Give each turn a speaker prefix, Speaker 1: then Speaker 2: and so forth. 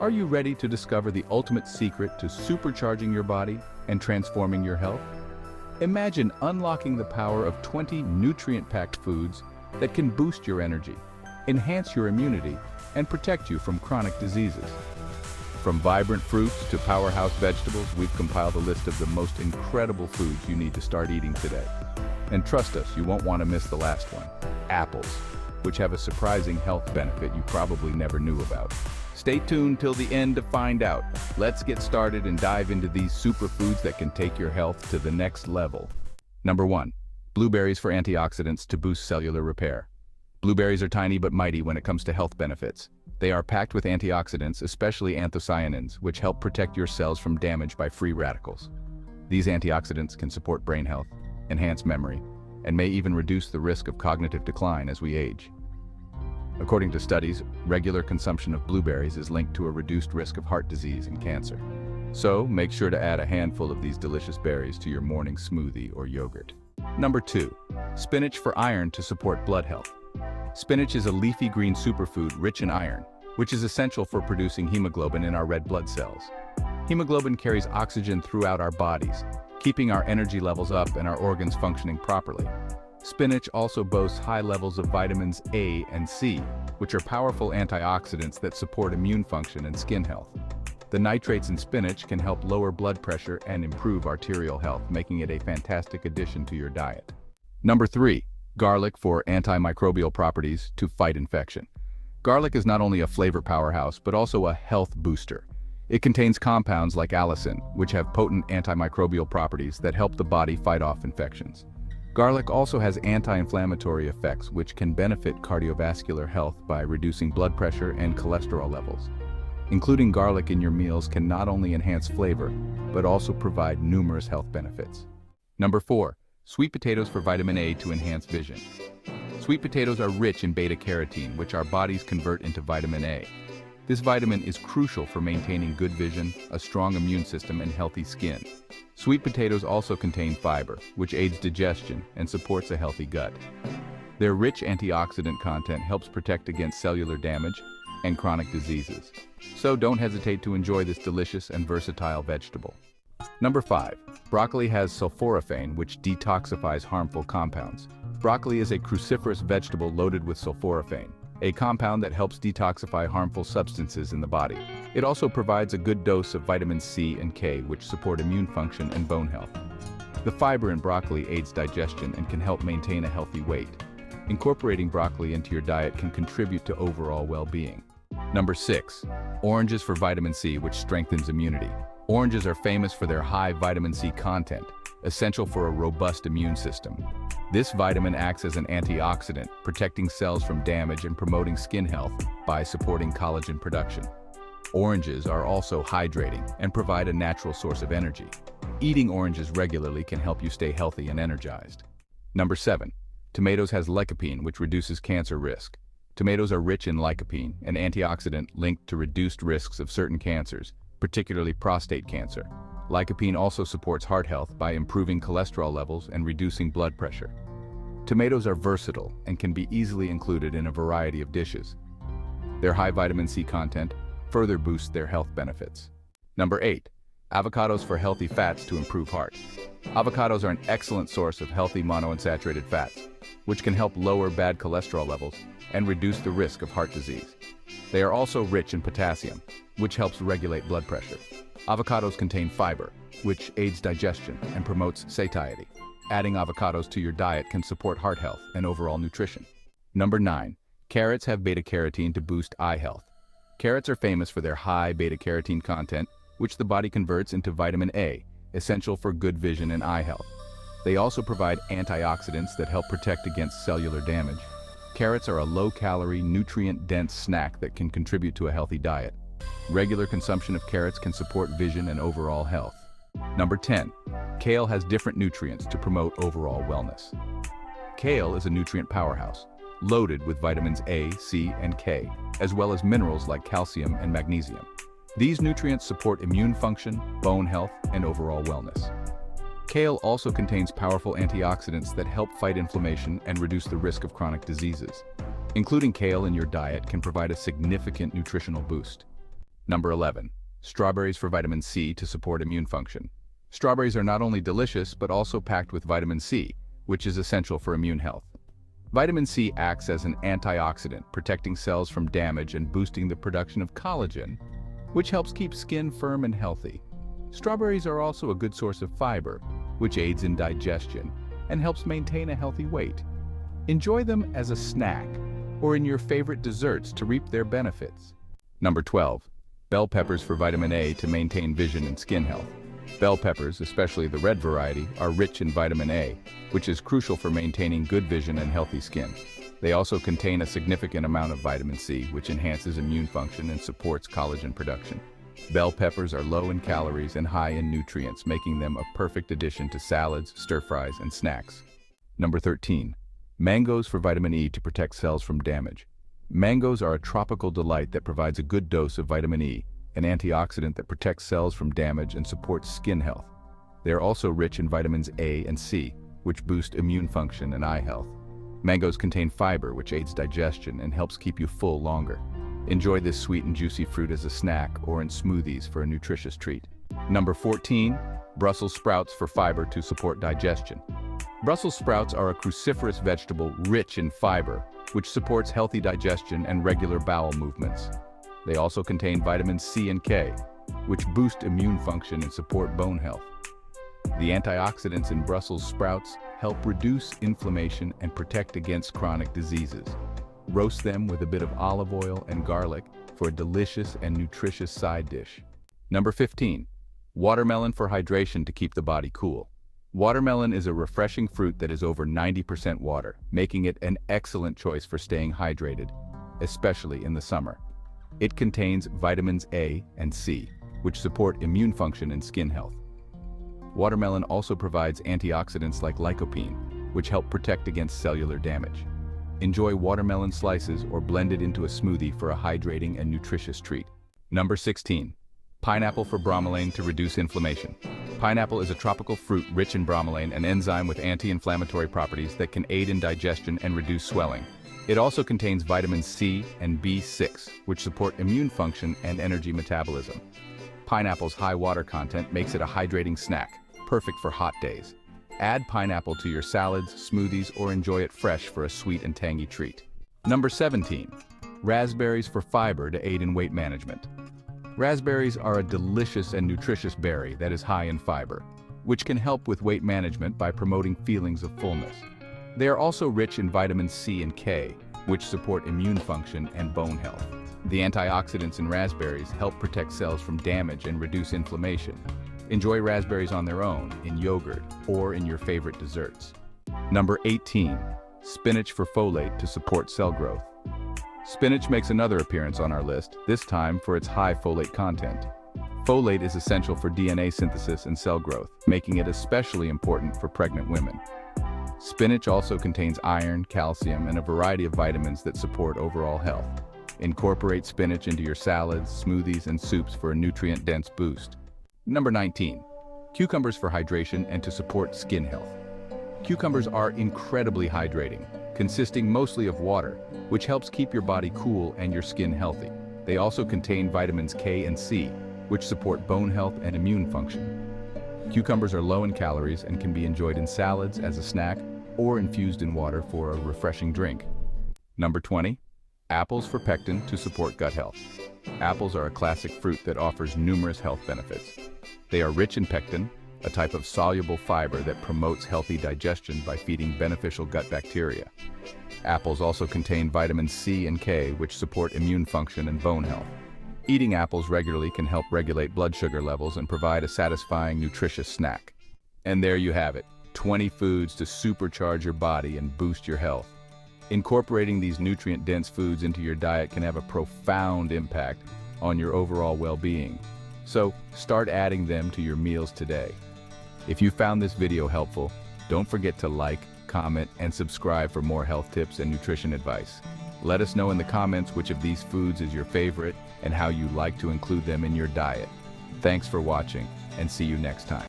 Speaker 1: Are you ready to discover the ultimate secret to supercharging your body and transforming your health? Imagine unlocking the power of 20 nutrient-packed foods that can boost your energy, enhance your immunity, and protect you from chronic diseases. From vibrant fruits to powerhouse vegetables, we've compiled a list of the most incredible foods you need to start eating today. And trust us, you won't want to miss the last one, apples, which have a surprising health benefit you probably never knew about. Stay tuned till the end to find out. Let's get started and dive into these superfoods that can take your health to the next level. Number 1. Blueberries for antioxidants to boost cellular repair. Blueberries are tiny but mighty when it comes to health benefits. They are packed with antioxidants, especially anthocyanins, which help protect your cells from damage by free radicals. These antioxidants can support brain health, enhance memory, and may even reduce the risk of cognitive decline as we age. According to studies, regular consumption of blueberries is linked to a reduced risk of heart disease and cancer. So, make sure to add a handful of these delicious berries to your morning smoothie or yogurt. Number 2. Spinach for iron to support blood health. Spinach is a leafy green superfood rich in iron, which is essential for producing hemoglobin in our red blood cells. Hemoglobin carries oxygen throughout our bodies, keeping our energy levels up and our organs functioning properly. Spinach also boasts high levels of vitamins A and C, which are powerful antioxidants that support immune function and skin health. The nitrates in spinach can help lower blood pressure and improve arterial health, making it a fantastic addition to your diet. Number 3. Garlic for antimicrobial properties to fight infection. Garlic is not only a flavor powerhouse, but also a health booster. It contains compounds like allicin, which have potent antimicrobial properties that help the body fight off infections. Garlic also has anti-inflammatory effects, which can benefit cardiovascular health by reducing blood pressure and cholesterol levels. Including garlic in your meals can not only enhance flavor, but also provide numerous health benefits. Number 4. Sweet potatoes for vitamin A to enhance vision. Sweet potatoes are rich in beta-carotene, which our bodies convert into vitamin A. This vitamin is crucial for maintaining good vision, a strong immune system, and healthy skin. Sweet potatoes also contain fiber, which aids digestion and supports a healthy gut. Their rich antioxidant content helps protect against cellular damage and chronic diseases. So don't hesitate to enjoy this delicious and versatile vegetable. Number 5. Broccoli has sulforaphane, which detoxifies harmful compounds. Broccoli is a cruciferous vegetable loaded with sulforaphane, a compound that helps detoxify harmful substances in the body. It also provides a good dose of vitamins C and K, which support immune function and bone health. The fiber in broccoli aids digestion and can help maintain a healthy weight. Incorporating broccoli into your diet can contribute to overall well-being. Number 6. Oranges for vitamin C, which strengthens immunity. Oranges are famous for their high vitamin C content, essential for a robust immune system. This vitamin acts as an antioxidant, protecting cells from damage and promoting skin health by supporting collagen production. Oranges are also hydrating and provide a natural source of energy. Eating oranges regularly can help you stay healthy and energized. Number 7. Tomatoes has lycopene, which reduces cancer risk. Tomatoes are rich in lycopene, an antioxidant linked to reduced risks of certain cancers, particularly prostate cancer. Lycopene also supports heart health by improving cholesterol levels and reducing blood pressure. Tomatoes are versatile and can be easily included in a variety of dishes. Their high vitamin C content further boosts their health benefits. Number 8. Avocados for healthy fats to improve heart. Avocados are an excellent source of healthy monounsaturated fats, which can help lower bad cholesterol levels and reduce the risk of heart disease. They are also rich in potassium, which helps regulate blood pressure. Avocados contain fiber, which aids digestion and promotes satiety. Adding avocados to your diet can support heart health and overall nutrition. Number 9. Carrots have beta-carotene to boost eye health. Carrots are famous for their high beta-carotene content, which the body converts into vitamin A, essential for good vision and eye health. They also provide antioxidants that help protect against cellular damage. Carrots are a low-calorie, nutrient-dense snack that can contribute to a healthy diet. Regular consumption of carrots can support vision and overall health. Number 10. Kale has different nutrients to promote overall wellness. Kale is a nutrient powerhouse, loaded with vitamins A, C, and K, as well as minerals like calcium and magnesium. These nutrients support immune function, bone health, and overall wellness. Kale also contains powerful antioxidants that help fight inflammation and reduce the risk of chronic diseases. Including kale in your diet can provide a significant nutritional boost. Number 11. Strawberries for vitamin C to support immune function. Strawberries are not only delicious, but also packed with vitamin C, which is essential for immune health. Vitamin C acts as an antioxidant, protecting cells from damage and boosting the production of collagen, which helps keep skin firm and healthy. Strawberries are also a good source of fiber, which aids in digestion and helps maintain a healthy weight. Enjoy them as a snack or in your favorite desserts to reap their benefits. Number 12. Bell peppers for vitamin A to maintain vision and skin health. Bell peppers, especially the red variety, are rich in vitamin A, which is crucial for maintaining good vision and healthy skin. They also contain a significant amount of vitamin C, which enhances immune function and supports collagen production. Bell peppers are low in calories and high in nutrients, making them a perfect addition to salads, stir-fries, and snacks. Number 13. Mangoes for vitamin E to protect cells from damage. Mangoes are a tropical delight that provides a good dose of vitamin E, an antioxidant that protects cells from damage and supports skin health. They are also rich in vitamins A and C, which boost immune function and eye health. Mangoes contain fiber, which aids digestion and helps keep you full longer. Enjoy this sweet and juicy fruit as a snack or in smoothies for a nutritious treat. Number 14. Brussels sprouts for fiber to support digestion. Brussels sprouts are a cruciferous vegetable rich in fiber, which supports healthy digestion and regular bowel movements. They also contain vitamins C and K, which boost immune function and support bone health. The antioxidants in Brussels sprouts help reduce inflammation and protect against chronic diseases. Roast them with a bit of olive oil and garlic for a delicious and nutritious side dish. Number 15. Watermelon for hydration to keep the body cool. Watermelon is a refreshing fruit that is over 90% water, making it an excellent choice for staying hydrated, especially in the summer. It contains vitamins A and C, which support immune function and skin health. Watermelon also provides antioxidants like lycopene, which help protect against cellular damage. Enjoy watermelon slices or blend it into a smoothie for a hydrating and nutritious treat. Number 16. Pineapple for bromelain to reduce inflammation. Pineapple is a tropical fruit rich in bromelain, an enzyme with anti-inflammatory properties that can aid in digestion and reduce swelling. It also contains vitamins C and B6, which support immune function and energy metabolism. Pineapple's high water content makes it a hydrating snack, perfect for hot days. Add pineapple to your salads, smoothies, or enjoy it fresh for a sweet and tangy treat. Number 17. Raspberries for fiber to aid in weight management. Raspberries are a delicious and nutritious berry that is high in fiber, which can help with weight management by promoting feelings of fullness. They are also rich in vitamins C and K, which support immune function and bone health. The antioxidants in raspberries help protect cells from damage and reduce inflammation. Enjoy raspberries on their own, in yogurt, or in your favorite desserts. Number 18. Spinach for folate to support cell growth. Spinach makes another appearance on our list, this time for its high folate content. Folate is essential for DNA synthesis and cell growth, making it especially important for pregnant women. Spinach also contains iron, calcium, and a variety of vitamins that support overall health. Incorporate spinach into your salads, smoothies, and soups for a nutrient-dense boost. Number 19. Cucumbers for hydration and to support skin health. Cucumbers are incredibly hydrating, consisting mostly of water, which helps keep your body cool and your skin healthy. They also contain vitamins K and C, which support bone health and immune function. Cucumbers are low in calories and can be enjoyed in salads as a snack or infused in water for a refreshing drink. Number 20. Apples for pectin to support gut health. Apples are a classic fruit that offers numerous health benefits. They are rich in pectin, a type of soluble fiber that promotes healthy digestion by feeding beneficial gut bacteria. Apples also contain vitamins C and K, which support immune function and bone health. Eating apples regularly can help regulate blood sugar levels and provide a satisfying, nutritious snack. And there you have it, 20 foods to supercharge your body and boost your health. Incorporating these nutrient-dense foods into your diet can have a profound impact on your overall well-being. So, start adding them to your meals today. If you found this video helpful, don't forget to like, comment, and subscribe for more health tips and nutrition advice. Let us know in the comments which of these foods is your favorite and how you like to include them in your diet. Thanks for watching, and see you next time.